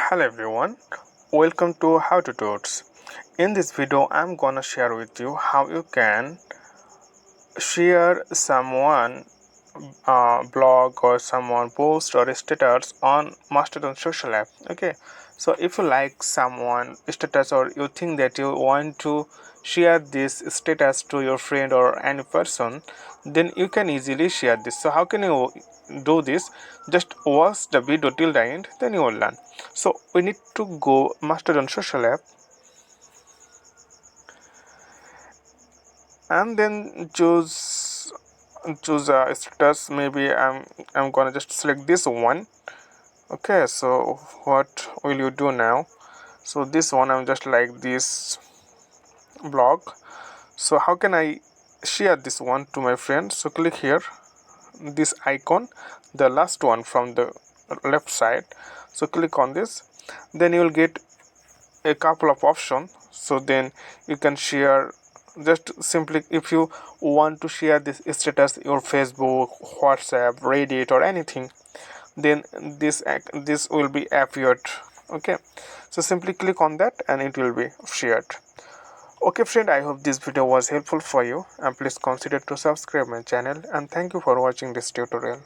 Hello everyone, welcome to How to Tuts. In this video, I'm gonna share with you how you can share someone blog or someone post or status on Mastodon social app. Okay, so if you like someone status or you think that you want to share this status to your friend or any person, then you can easily share this. So how can you do this? Just watch the video till the end, then you will learn. So we need to go Mastodon social app and then choose a status. Maybe I'm gonna just select this one. Okay, so what will you do now? So this one, I'm just like this blog. So how can I share this one to my friends? So click here, this icon, the last one from the left side. So click on this, then you will get a couple of options. So then you can share, just simply if you want to share this status your Facebook, WhatsApp, Reddit or anything, then this will be appeared. Okay, so simply click on that and it will be shared. Okay friend, I hope this video was helpful for you, and please consider to subscribe my channel, and thank you for watching this tutorial.